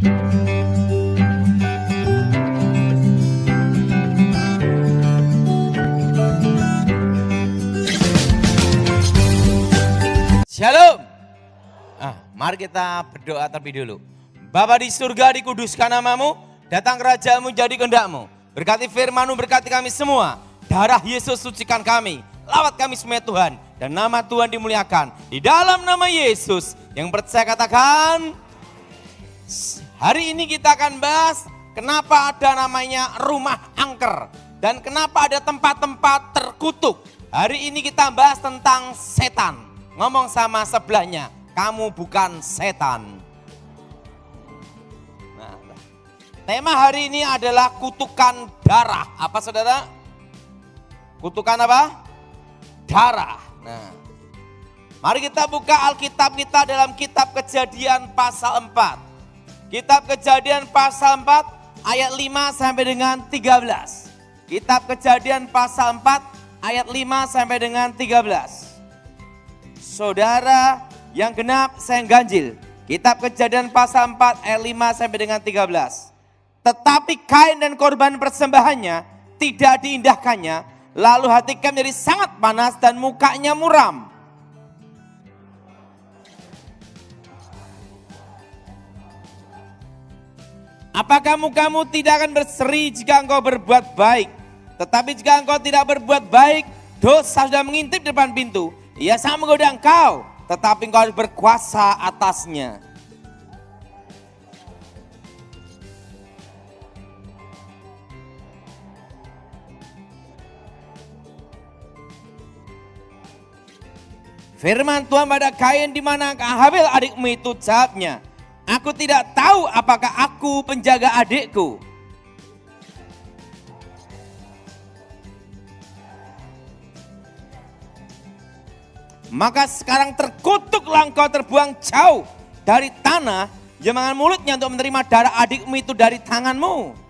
Shalom. Mari kita berdoa terlebih dulu. Bapa di surga, dikuduskan namamu, datang kerajaanmu, jadi kehendakmu. Berkati firman-Mu, berkati kami semua. Darah Yesus sucikan kami, lawat kami semua Tuhan. Dan nama Tuhan dimuliakan. Di dalam nama Yesus, yang percaya katakan. Hari ini kita akan bahas kenapa ada namanya rumah angker. Dan kenapa ada tempat-tempat terkutuk. Hari ini kita bahas tentang setan. Ngomong sama sebelahnya, kamu bukan setan. Nah, tema hari ini adalah kutukan darah. Apa saudara? Kutukan apa? Darah. Nah, mari kita buka Alkitab kita dalam kitab Kejadian pasal 4. Kitab Kejadian pasal 4 ayat 5 sampai dengan 13. Kitab Kejadian pasal 4 ayat 5 sampai dengan 13. Saudara yang genap saya ganjil. Kitab Kejadian pasal 4 ayat 5 sampai dengan 13. Tetapi Kain dan korban persembahannya tidak diindahkannya. Lalu hati Kain menjadi sangat panas dan mukanya muram. Apakah mukamu tidak akan berseri jika engkau berbuat baik? Tetapi jika engkau tidak berbuat baik, dosa sudah mengintip depan pintu. Ia sangat menggoda engkau, tetapi engkau harus berkuasa atasnya. Firman Tuhan pada Kain, di manakah Habil adikmu itu? Jawabnya, aku tidak tahu apakah aku penjaga adikku. Maka sekarang terkutuklah engkau, terbuang jauh dari tanah, jangan mulutnya untuk menerima darah adikmu itu dari tanganmu.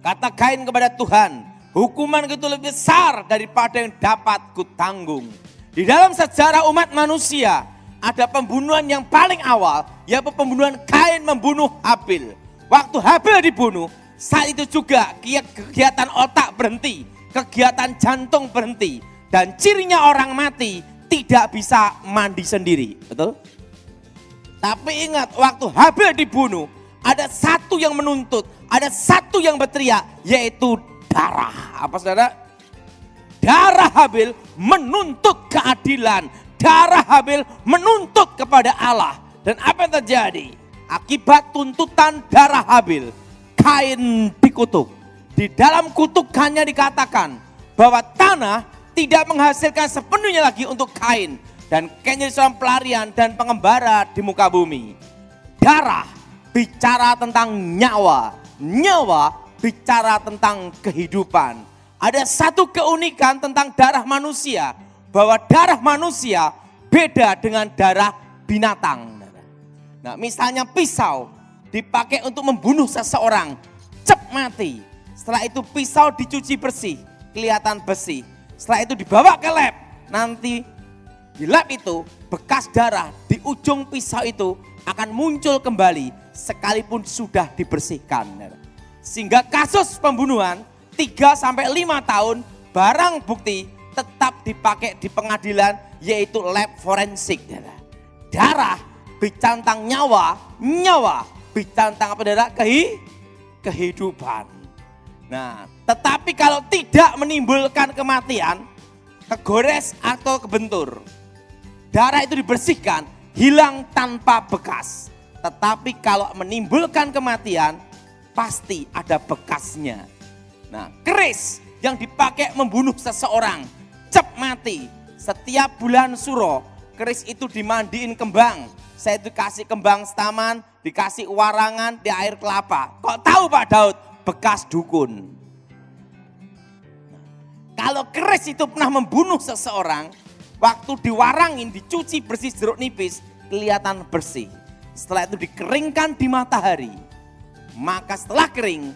Kata Kain kepada Tuhan, hukuman itu lebih besar daripada yang dapat kutanggung. Di dalam sejarah umat manusia, ada pembunuhan yang paling awal, yaitu pembunuhan Kain membunuh Habil. Waktu Habil dibunuh, saat itu juga kegiatan otak berhenti, kegiatan jantung berhenti. Dan cirinya orang mati tidak bisa mandi sendiri, betul? Tapi ingat, waktu Habil dibunuh, ada satu yang menuntut, ada satu yang berteriak, yaitu darah. Apa saudara? Darah Habil menuntut keadilan. Darah Habil menuntut kepada Allah. Dan apa yang terjadi? Akibat tuntutan darah Habil, Kain dikutuk. Di dalam kutukannya dikatakan bahwa tanah tidak menghasilkan sepenuhnya lagi untuk Kain. Dan Kain jadi seorang pelarian dan pengembara di muka bumi. Darah bicara tentang nyawa. Nyawa bicara tentang kehidupan. Ada satu keunikan tentang darah manusia. Bahwa darah manusia beda dengan darah binatang. Nah, misalnya pisau dipakai untuk membunuh seseorang, cep mati. Setelah itu pisau dicuci bersih, kelihatan besi. Setelah itu dibawa ke lab, nanti di lab itu bekas darah di ujung pisau itu akan muncul kembali sekalipun sudah dibersihkan. Sehingga kasus pembunuhan 3-5 tahun barang bukti tetap dipakai di pengadilan, yaitu lab forensik. Darah bicara tentang nyawa, nyawa bicara tentang apa darah? Kehidupan. Nah, tetapi kalau tidak menimbulkan kematian, kegores atau kebentur, darah itu dibersihkan, hilang tanpa bekas. Tetapi kalau menimbulkan kematian, pasti ada bekasnya. Nah, keris yang dipakai membunuh seseorang, cep mati. Setiap bulan suro, keris itu dimandiin kembang. Saya itu kasih kembang setaman, dikasih warangan di air kelapa. Kok tahu Pak Daud? Bekas dukun. Kalau keris itu pernah membunuh seseorang, waktu diwarangin, dicuci bersih jeruk nipis, kelihatan bersih. Setelah itu dikeringkan di matahari. Maka setelah kering,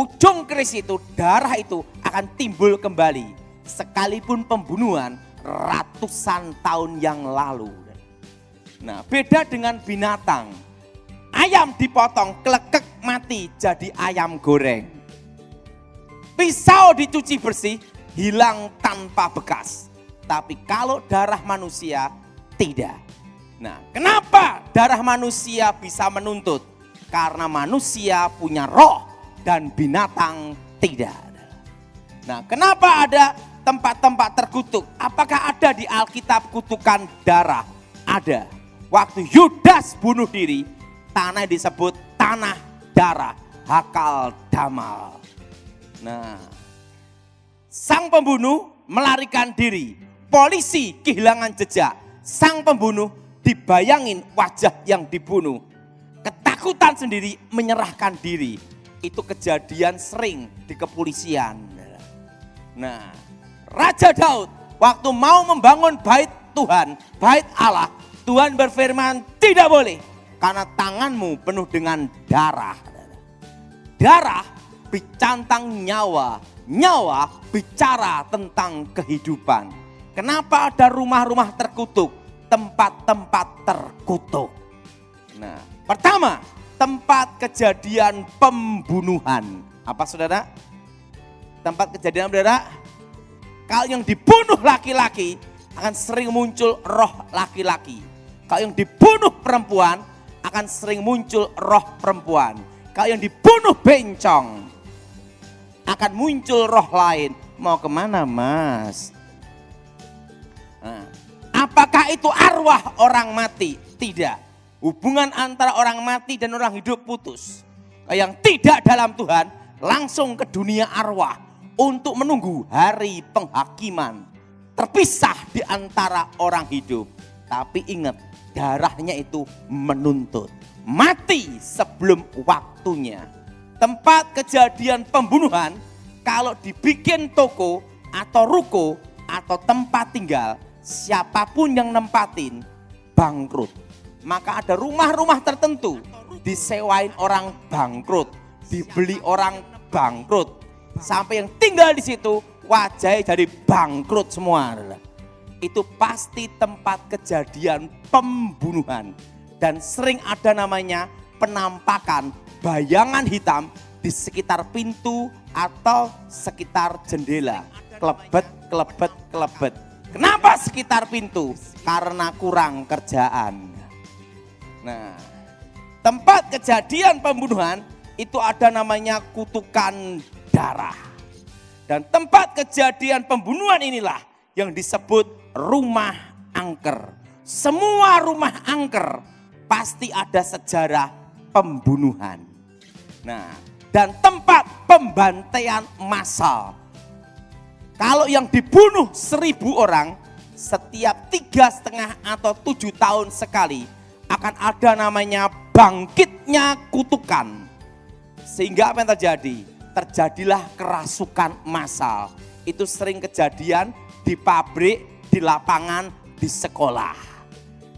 ujung keris itu, darah itu akan timbul kembali. Sekalipun pembunuhan ratusan tahun yang lalu. Nah, beda dengan binatang. Ayam dipotong, klekek mati jadi ayam goreng. Pisau dicuci bersih, hilang tanpa bekas. Tapi kalau darah manusia, tidak. Nah, kenapa darah manusia bisa menuntut? Karena manusia punya roh dan binatang tidak. Nah, kenapa ada tempat-tempat terkutuk? Apakah ada di Alkitab kutukan darah? Ada. Waktu Yudas bunuh diri, tanah disebut tanah darah, Hakal Damal. Nah, sang pembunuh melarikan diri, polisi kehilangan jejak, sang pembunuh dibayangin wajah yang dibunuh, ketakutan sendiri menyerahkan diri. Itu kejadian sering di kepolisian. Nah, Raja Daud waktu mau membangun bait Tuhan, bait Allah, Tuhan berfirman tidak boleh karena tanganmu penuh dengan darah. Darah bicantang nyawa, nyawa bicara tentang kehidupan. Kenapa ada rumah-rumah terkutuk, tempat-tempat terkutuk? Nah, pertama, tempat kejadian pembunuhan. Apa saudara? Tempat kejadian saudara? Kalau yang dibunuh laki-laki akan sering muncul roh laki-laki. Kalau yang dibunuh perempuan akan sering muncul roh perempuan. Kalau yang dibunuh bencong akan muncul roh lain. Mau kemana mas? Nah, apakah itu arwah orang mati? Tidak. Hubungan antara orang mati dan orang hidup putus. Yang tidak dalam Tuhan langsung ke dunia arwah untuk menunggu hari penghakiman. Terpisah di antara orang hidup. Tapi ingat, darahnya itu menuntut. Mati sebelum waktunya. Tempat kejadian pembunuhan, kalau dibikin toko atau ruko atau tempat tinggal, siapapun yang nempatin bangkrut. Maka ada rumah-rumah tertentu disewain orang bangkrut, dibeli orang bangkrut, sampai yang tinggal di situ wajahnya jadi bangkrut semua. Itu pasti tempat kejadian pembunuhan. Dan sering ada namanya penampakan bayangan hitam di sekitar pintu atau sekitar jendela. Kelebet, kelebet, kelebet. Kenapa sekitar pintu? Karena kurang kerjaan. Nah, tempat kejadian pembunuhan itu ada namanya kutukan darah. Dan tempat kejadian pembunuhan inilah yang disebut rumah angker. Semua rumah angker pasti ada sejarah pembunuhan. Nah, dan tempat pembantaian massal. Kalau yang dibunuh 1.000 orang, setiap 3,5 atau 7 tahun sekali akan ada namanya bangkitnya kutukan. Sehingga apa yang terjadi? Terjadilah kerasukan massal. Itu sering kejadian di pabrik, di lapangan, di sekolah.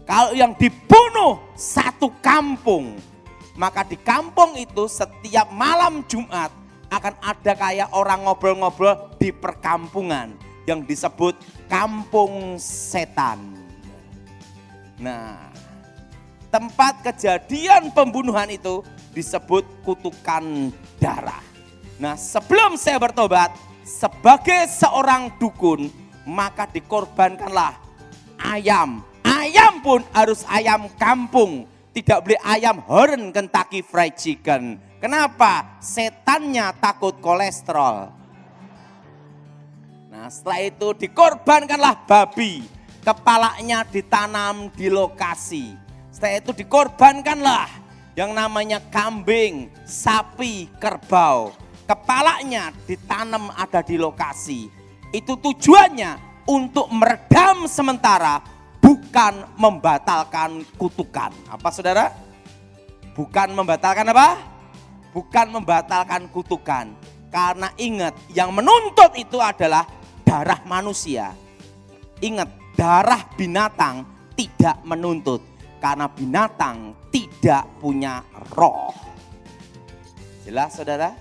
Kalau yang dibunuh satu kampung, maka di kampung itu setiap malam Jumat akan ada kayak orang ngobrol-ngobrol di perkampungan yang disebut kampung setan. Nah, tempat kejadian pembunuhan itu disebut kutukan darah. Nah, sebelum saya bertobat sebagai seorang dukun, maka dikorbankanlah ayam. Ayam pun harus ayam kampung. Tidak boleh ayam Horn Kentucky Fried Chicken. Kenapa? Setannya takut kolesterol. Nah, setelah itu dikorbankanlah babi. Kepalanya ditanam di lokasi. Setelah itu dikorbankanlah yang namanya kambing, sapi, kerbau. Kepalanya ditanam ada di lokasi. Itu tujuannya untuk meredam sementara, bukan membatalkan kutukan. Apa saudara? Bukan membatalkan apa? Bukan membatalkan kutukan. Karena ingat, yang menuntut itu adalah darah manusia. Ingat, darah binatang tidak menuntut. Karena binatang tidak punya roh. Jelas saudara?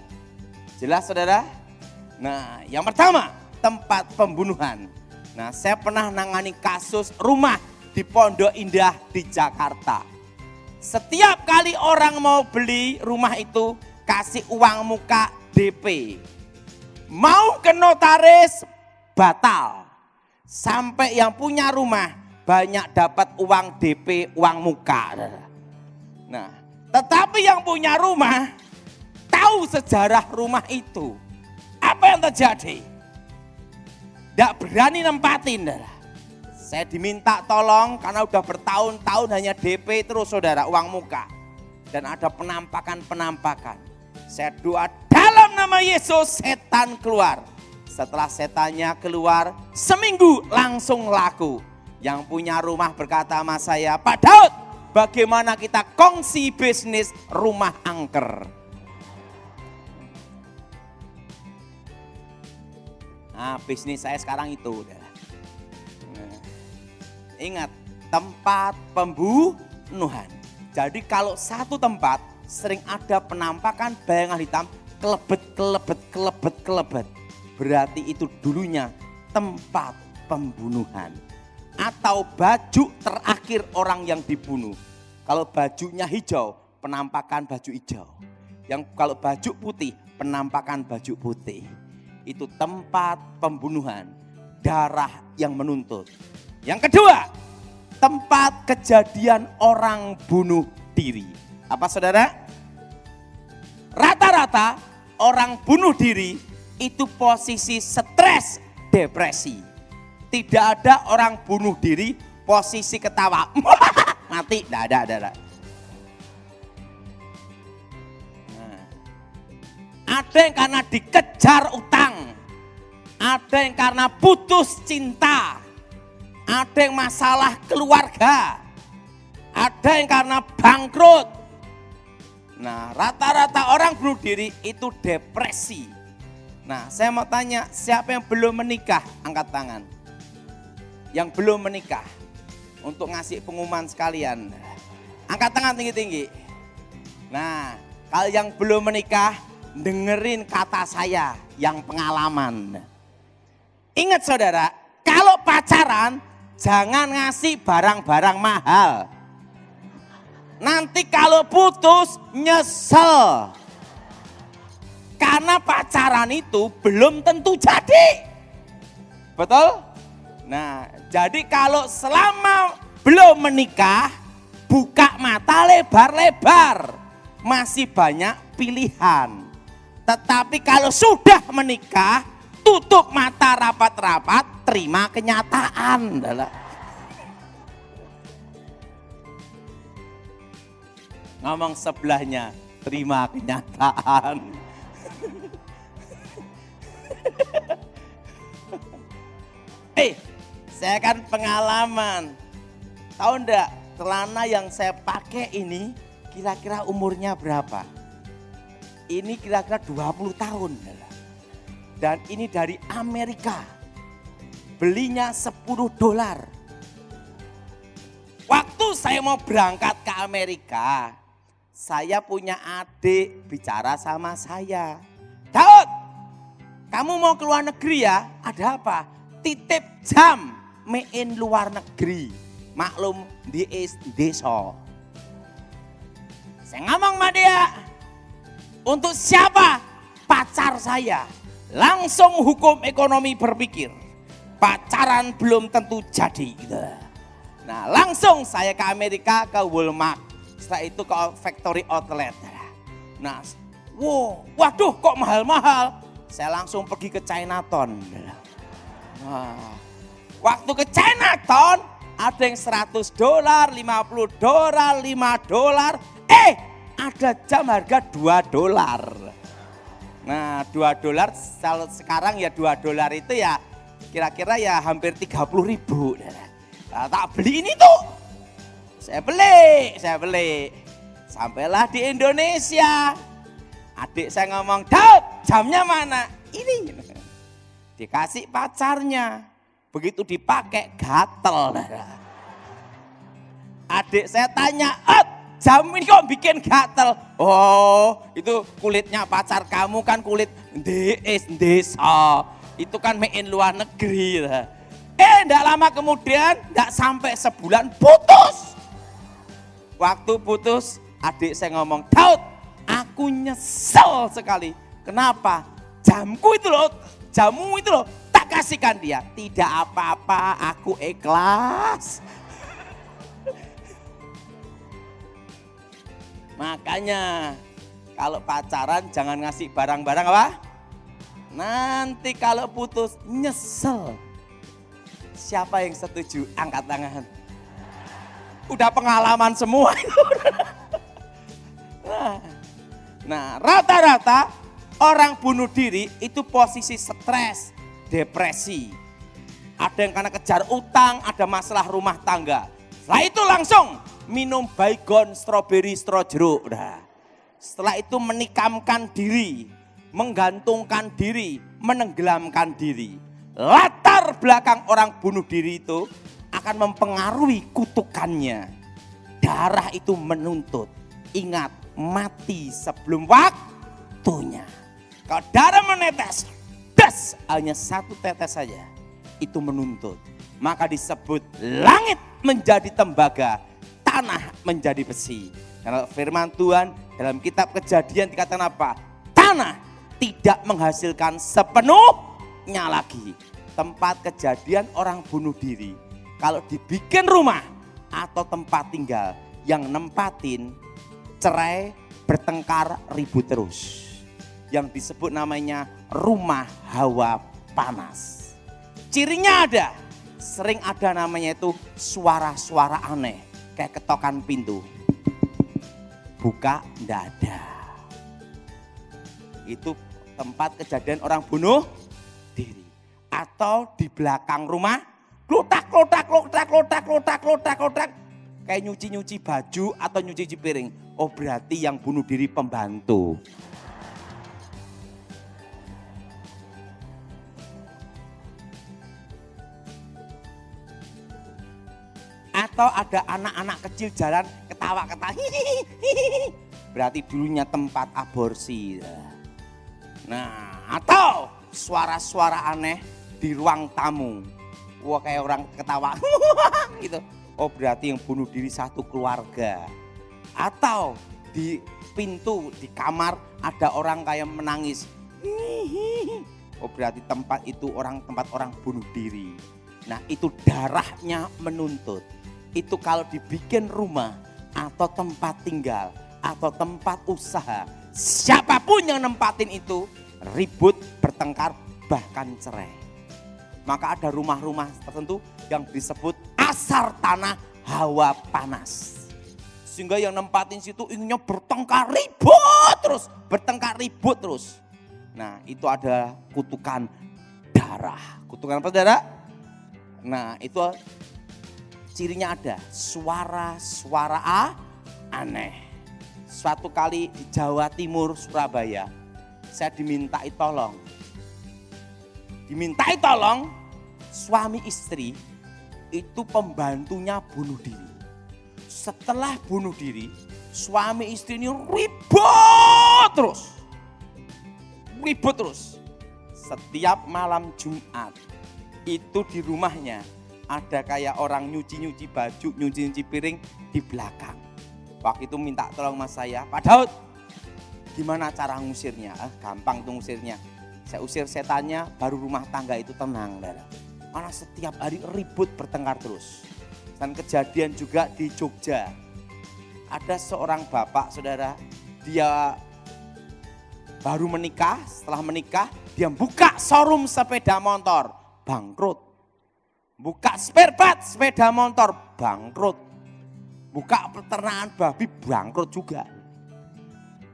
Jelas saudara? Nah yang pertama tempat pembunuhan. Nah saya pernah nangani kasus rumah di Pondok Indah di Jakarta. Setiap kali orang mau beli rumah itu kasih uang muka DP. Mau ke notaris batal. Sampai yang punya rumah banyak dapat uang DP, uang muka. Nah, tetapi yang punya rumah tahu sejarah rumah itu. Apa yang terjadi? Tidak berani nempatin. Saya diminta tolong karena udah bertahun-tahun hanya DP terus saudara, uang muka. Dan ada penampakan-penampakan. Saya doa dalam nama Yesus setan keluar. Setelah setannya keluar, seminggu langsung laku. Yang punya rumah berkata sama saya, Pak Daud, bagaimana kita kongsi bisnis rumah angker? Nah, bisnis saya sekarang itu. Nah, ingat, tempat pembunuhan. Jadi kalau satu tempat sering ada penampakan bayangan hitam, kelebet. Berarti itu dulunya tempat pembunuhan. Atau baju terakhir orang yang dibunuh. Kalau bajunya hijau, penampakan baju hijau. Yang kalau baju putih, penampakan baju putih. Itu tempat pembunuhan. Darah yang menuntut. Yang kedua, tempat kejadian orang bunuh diri. Apa saudara? Rata-rata orang bunuh diri itu posisi stres, depresi. Tidak ada orang bunuh diri posisi ketawa. Mati, tidak ada. Nah, ada yang karena dikejar utang. Ada yang karena putus cinta. Ada yang masalah keluarga. Ada yang karena bangkrut. Nah, rata-rata orang bunuh diri itu depresi. Nah, saya mau tanya, siapa yang belum menikah? Angkat tangan. Yang belum menikah. Untuk ngasih pengumuman sekalian. Angkat tangan tinggi-tinggi. Nah, kalau yang belum menikah, dengerin kata saya yang pengalaman. Ingat saudara, kalau pacaran, jangan ngasih barang-barang mahal. Nanti kalau putus, nyesel. Karena pacaran itu belum tentu jadi. Betul? Nah, jadi kalau selama belum menikah, buka mata lebar-lebar. Masih banyak pilihan. Tetapi kalau sudah menikah, tutup mata rapat-rapat, terima kenyataan. Ngomong sebelahnya, terima kenyataan. Saya kan pengalaman. Tahu enggak, celana yang saya pakai ini kira-kira umurnya berapa? Ini kira-kira 20 tahun. Dan ini dari Amerika. Belinya $10. Waktu saya mau berangkat ke Amerika, saya punya adik bicara sama saya. Daud, kamu mau ke luar negeri ya? Ada apa? Titip jam main luar negeri. Maklum di desa. Saya ngomong sama dia. Untuk siapa? Pacar saya. Langsung hukum ekonomi berpikir. Pacaran belum tentu jadi. Nah langsung saya ke Amerika, ke Walmart. Setelah itu ke factory outlet. Nah, waduh kok mahal-mahal. Saya langsung pergi ke Chinatown. Nah, waktu ke Chinatown ada yang $100, $50, $5. Ada jam harga $2. Nah $2 sekarang ya $2 itu ya kira-kira ya hampir 30.000. Nah, tak beli ini tuh. Saya beli. Sampailah di Indonesia. Adik saya ngomong, Daud jamnya mana? Ini. Dikasih pacarnya. Begitu dipakai gatel. Adik saya tanya, jam ini kok bikin gatel? Oh itu kulitnya pacar kamu kan kulit desa. Itu kan main luar negeri. Enggak lama kemudian, enggak sampai sebulan putus. Waktu putus, adik saya ngomong, Daud, aku nyesel sekali. Kenapa? Jamu itu loh, tak kasihkan dia. Tidak apa-apa, aku ikhlas. Makanya kalau pacaran jangan ngasih barang-barang apa? Nanti kalau putus nyesel. Siapa yang setuju? Angkat tangan. Udah pengalaman semua. Nah, rata-rata orang bunuh diri itu posisi stres, depresi. Ada yang karena kejar utang, ada masalah rumah tangga. Setelah itu langsung minum baygon, stroberi, jeruk. Nah, setelah itu menikamkan diri, menggantungkan diri, menenggelamkan diri. Latar belakang orang bunuh diri itu akan mempengaruhi kutukannya. Darah itu menuntut. Ingat, mati sebelum waktunya. Kalau darah menetes, hanya satu tetes saja, itu menuntut. Maka disebut langit menjadi tembaga, tanah menjadi besi. Karena firman Tuhan dalam kitab Kejadian dikatakan apa? Tanah tidak menghasilkan sepenuhnya lagi. Tempat kejadian orang bunuh diri, kalau dibikin rumah atau tempat tinggal, yang nempatin cerai, bertengkar, ribut terus. Yang disebut namanya rumah hawa panas. Cirinya ada, sering ada namanya itu suara-suara aneh. Kayak ketokan pintu, buka, enggak ada. Itu tempat kejadian orang bunuh diri. Atau di belakang rumah, klotak, kayak nyuci-nyuci baju atau nyuci piring. Oh berarti yang bunuh diri pembantu. Atau ada anak-anak kecil jalan ketawa-ketawa. Berarti dulunya tempat aborsi. Nah, atau suara-suara aneh di ruang tamu. Wah kayak orang ketawa gitu. Oh berarti yang bunuh diri satu keluarga. Atau di pintu, di kamar ada orang kayak menangis. Oh berarti tempat itu tempat orang bunuh diri. Nah itu darahnya menuntut. Itu kalau dibikin rumah atau tempat tinggal atau tempat usaha. Siapapun yang nempatin itu ribut, bertengkar, bahkan cerai. Maka ada rumah-rumah tertentu yang disebut asar tanah hawa panas. Sehingga yang nempatin situ inginnya bertengkar ribut terus. Bertengkar ribut terus. Nah itu ada kutukan darah. Kutukan apa darah? Nah itu cirinya ada suara-suara aneh. Suatu kali di Jawa Timur, Surabaya, saya dimintai tolong, suami istri itu pembantunya bunuh diri. Setelah bunuh diri, suami istri ini ribut terus. Setiap malam Jumat itu di rumahnya ada kayak orang nyuci-nyuci baju, nyuci-nyuci piring di belakang. Waktu itu minta tolong mas saya, Pak Daud, gimana cara ngusirnya? Gampang tuh ngusirnya. Saya usir setannya, baru rumah tangga itu tenang. Karena setiap hari ribut bertengkar terus. Dan kejadian juga di Jogja. Ada seorang bapak, saudara, dia baru menikah, setelah menikah, dia buka showroom sepeda motor, bangkrut. Buka spare part sepeda motor, bangkrut. Buka peternakan babi, bangkrut juga.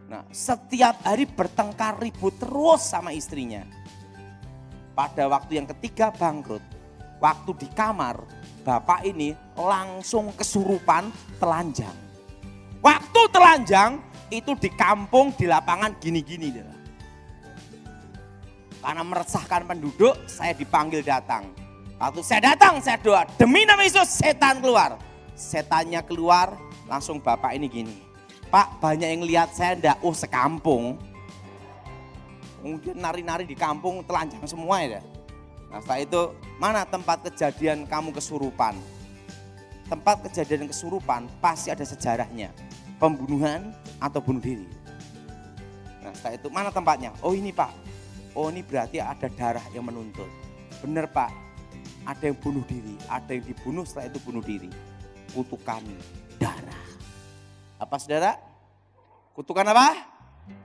Nah, setiap hari bertengkar ribut terus sama istrinya. Pada waktu yang ketiga bangkrut, waktu di kamar, bapak ini langsung kesurupan telanjang. Waktu telanjang itu di kampung, di lapangan gini-gini. Karena meresahkan penduduk, saya dipanggil datang. Waktu saya datang, saya doa, demi nama Yesus setan keluar. Setannya keluar, langsung bapak ini gini. Pak, banyak yang lihat saya enggak? Oh, sekampung. Kemudian nari-nari di kampung telanjang semua ya. Nah setelah itu, mana tempat kejadian kamu kesurupan? Tempat kejadian kesurupan pasti ada sejarahnya. Pembunuhan atau bunuh diri. Nah setelah itu, mana tempatnya? Oh ini Pak. Oh ini berarti ada darah yang menuntut. Benar Pak, ada yang bunuh diri, ada yang dibunuh setelah itu bunuh diri. Kutukan darah. Apa saudara? Kutukan apa?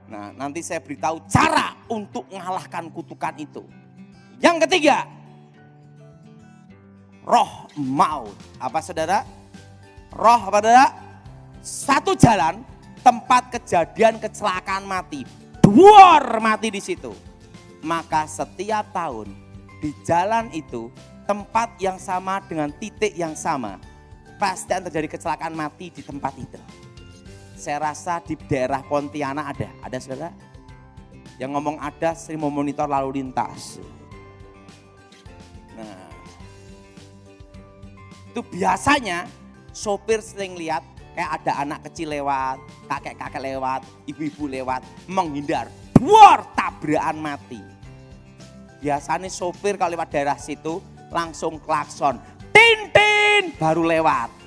Nah nanti saya beritahu cara untuk mengalahkan kutukan itu. Yang ketiga, roh maut. Apa saudara? Roh apa saudara? Satu jalan tempat kejadian kecelakaan mati. Duar mati di situ. Maka setiap tahun di jalan itu tempat yang sama dengan titik yang sama. Pasti akan terjadi kecelakaan mati di tempat itu. Saya rasa di daerah Pontianak ada saudara? Yang ngomong ada sering memonitor lalu lintas. Nah, itu biasanya sopir sering lihat kayak ada anak kecil lewat, kakek-kakek lewat, ibu-ibu lewat, menghindar, buar tabrakan mati. Biasanya sopir kalau lewat daerah situ langsung klakson, tin tin baru lewat.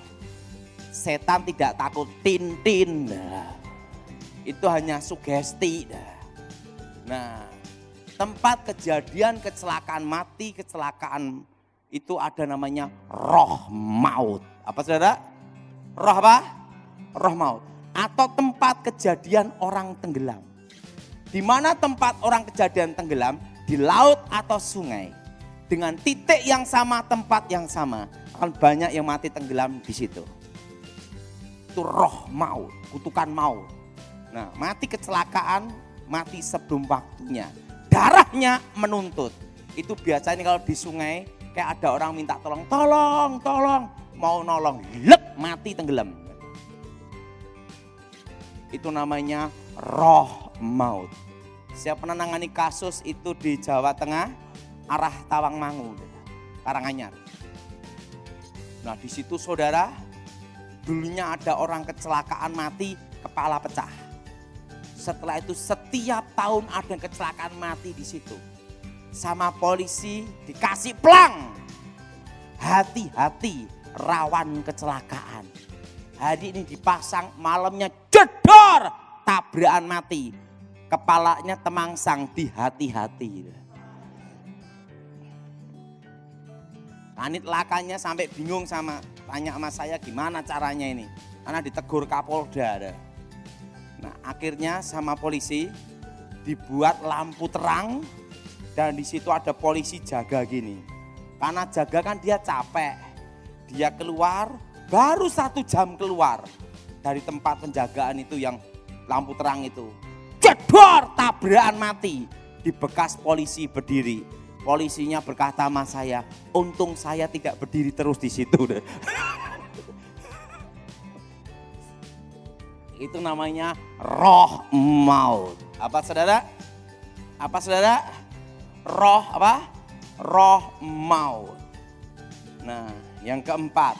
Setan tidak takut tin-tin, itu hanya sugesti. Nah, tempat kejadian kecelakaan mati, kecelakaan itu ada namanya roh maut. Apa saudara? Roh apa? Roh maut. Atau tempat kejadian orang tenggelam. Di mana tempat orang kejadian tenggelam? Di laut atau sungai. Dengan titik yang sama, tempat yang sama. Akan banyak yang mati tenggelam di situ. Itu roh maut, kutukan maut. Nah, mati kecelakaan, mati sebelum waktunya. Darahnya menuntut. Itu biasanya kalau di sungai kayak ada orang minta tolong, mau nolong, lep mati tenggelam. Itu namanya roh maut. Saya pernah nangani kasus itu di Jawa Tengah, arah Tawangmangu, Karanganyar. Nah, di situ saudara, dulunya ada orang kecelakaan mati, kepala pecah. Setelah itu setiap tahun ada kecelakaan mati di situ. Sama polisi dikasih pelang. Hati-hati, rawan kecelakaan. Hari ini dipasang, malamnya jedor, tabrakan mati. Kepalanya temangsang, dihati-hati. Kanit lakanya sampai bingung tanya sama saya gimana caranya ini. Karena ditegur Kapolda. Nah akhirnya sama polisi dibuat lampu terang dan di situ ada polisi jaga gini. Karena jaga kan dia capek. Dia keluar, baru 1 jam keluar dari tempat penjagaan itu yang lampu terang itu. Jedor, tabrakan mati di bekas polisi berdiri. Polisinya berkata sama saya, untung saya tidak berdiri terus di situ. Itu namanya roh maut. Apa saudara? Apa saudara? Roh apa? Roh maut. Nah, yang keempat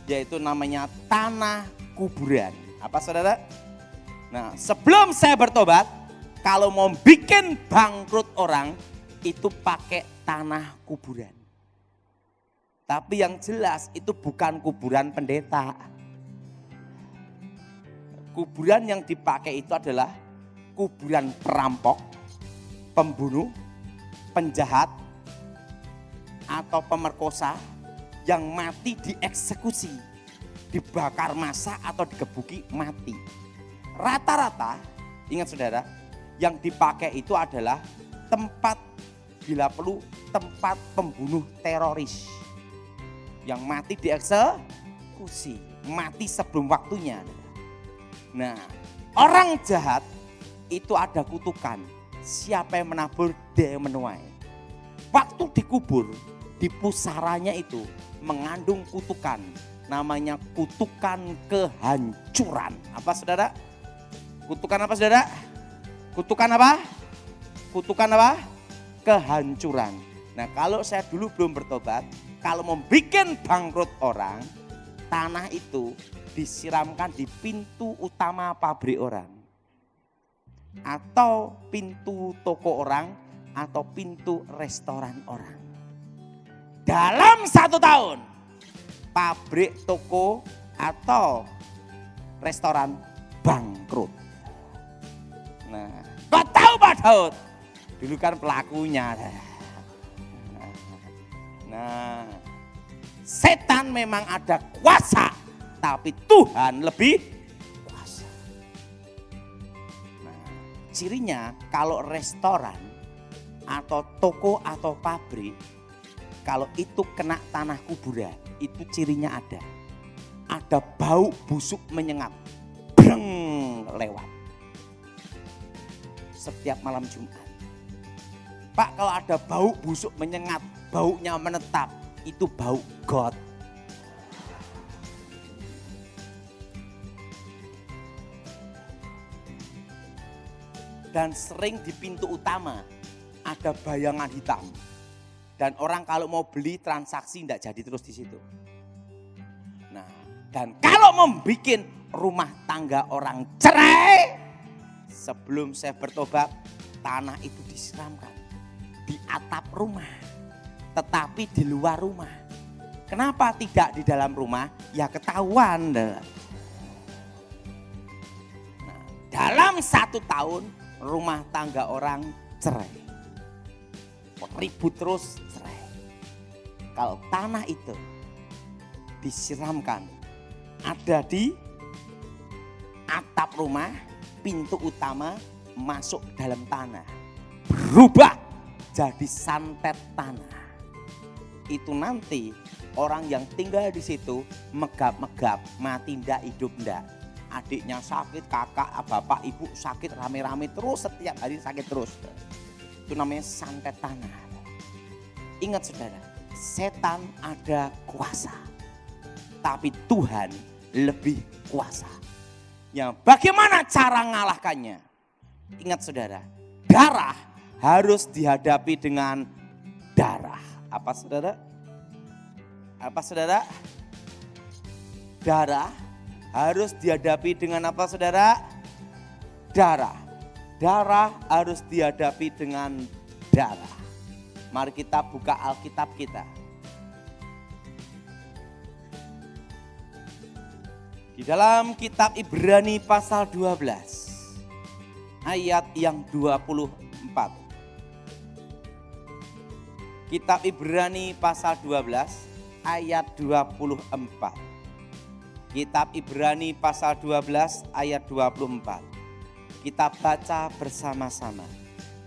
yaitu namanya tanah kuburan. Apa saudara? Nah, sebelum saya bertobat, kalau mau bikin bangkrut orang, itu pakai tanah kuburan. Tapi yang jelas itu bukan kuburan pendeta. Kuburan yang dipakai itu adalah kuburan perampok, pembunuh, penjahat, atau pemerkosa yang mati dieksekusi, dibakar massa atau digebuki mati. Rata-rata, ingat saudara, yang dipakai itu adalah tempat, bila perlu tempat pembunuh teroris yang mati dieksekusi, mati sebelum waktunya. Nah, orang jahat itu ada kutukan, siapa yang menabur dia yang menuai. Waktu dikubur, di pusaranya itu mengandung kutukan, namanya kutukan kehancuran. Apa saudara? Kutukan apa saudara? Kutukan apa? Kutukan apa? Kehancuran. Nah kalau saya dulu belum bertobat, kalau mau bikin bangkrut orang, tanah itu disiramkan di pintu utama pabrik orang. atau pintu toko orang, atau pintu restoran orang. Dalam 1 tahun, pabrik, toko, atau restoran bangkrut. Nah, kau tahu Pak Daud? Dulu kan pelakunya. Nah, setan memang ada kuasa, tapi Tuhan lebih kuasa. Nah, cirinya kalau restoran atau toko atau pabrik, kalau itu kena tanah kuburan, itu cirinya ada. Ada bau busuk menyengat, breng, lewat. Setiap malam Jumat. Pak, kalau ada bau busuk menyengat, baunya menetap, itu bau God. Dan sering di pintu utama ada bayangan hitam. Dan orang kalau mau beli transaksi tidak jadi terus di situ. Nah, dan kalau membuat rumah tangga orang cerai, sebelum saya bertobat, tanah itu disiramkan di atap rumah, tetapi di luar rumah. Kenapa tidak di dalam rumah? Ya ketahuan. Nah, dalam 1 tahun rumah tangga orang cerai. Ribut terus cerai. Kalau tanah itu disiramkan, ada di atap rumah, pintu utama masuk dalam tanah, berubah jadi santet tanah. Itu nanti orang yang tinggal di situ megap-megap, mati ndak, hidup ndak. Adiknya sakit, kakak, bapak, ibu sakit, rame-rame terus, setiap hari sakit terus. Itu namanya santet tanah. Ingat saudara, setan ada kuasa, tapi Tuhan lebih kuasa. Ya, bagaimana cara mengalahkannya? Ingat saudara, darah harus dihadapi dengan darah. Apa saudara? Apa saudara? Darah harus dihadapi dengan apa saudara? Darah. Darah harus dihadapi dengan darah. Mari kita buka Alkitab kita. Di dalam kitab Ibrani pasal 12 ayat yang 24. Kitab Ibrani pasal 12 ayat 24. Kitab Ibrani pasal 12 ayat 24. Kita baca bersama-sama.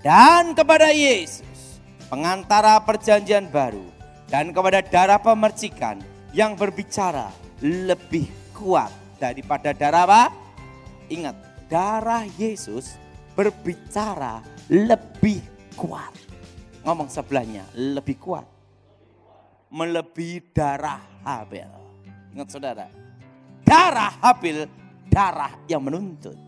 Dan kepada Yesus, pengantara perjanjian baru, dan kepada darah pemercikan yang berbicara lebih kuat daripada darah apa? Ingat, darah Yesus berbicara lebih kuat. Ngomong sebelahnya, lebih kuat. Melebihi darah Habel. Ingat saudara, darah Habel, darah yang menuntut.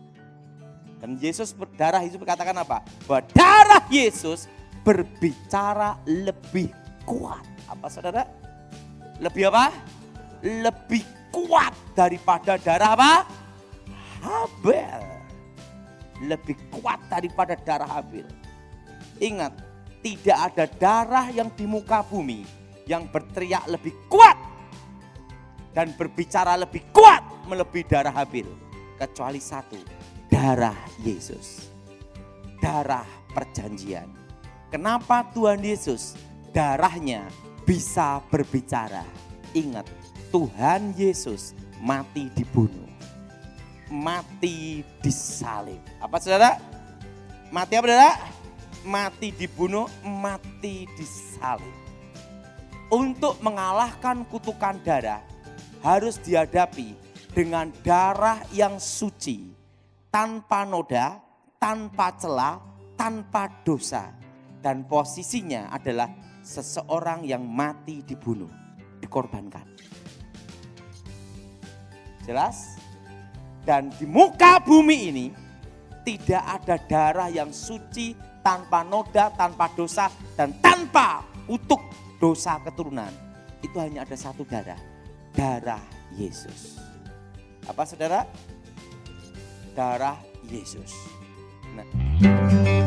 Dan Yesus, darah Yesus berkatakan apa? Bahwa darah Yesus berbicara lebih kuat. Apa saudara? Lebih apa? Lebih kuat daripada darah apa? Habel. Lebih kuat daripada darah Habel. Ingat, tidak ada darah yang di muka bumi yang berteriak lebih kuat dan berbicara lebih kuat melebihi darah Habel. Kecuali satu, darah Yesus. Darah perjanjian. Kenapa Tuhan Yesus darahnya bisa berbicara? Ingat, Tuhan Yesus mati dibunuh. Mati disalib. Apa saudara? Mati apa saudara? Mati dibunuh, mati disalib. Untuk mengalahkan kutukan darah harus dihadapi dengan darah yang suci. Tanpa noda, tanpa celah, tanpa dosa. Dan posisinya adalah seseorang yang mati dibunuh, dikorbankan. Jelas? Dan di muka bumi ini tidak ada darah yang suci, tanpa noda, tanpa dosa, dan tanpa utuk dosa keturunan. Itu hanya ada satu darah, darah Yesus. Apa saudara? Darah Yesus. Nah.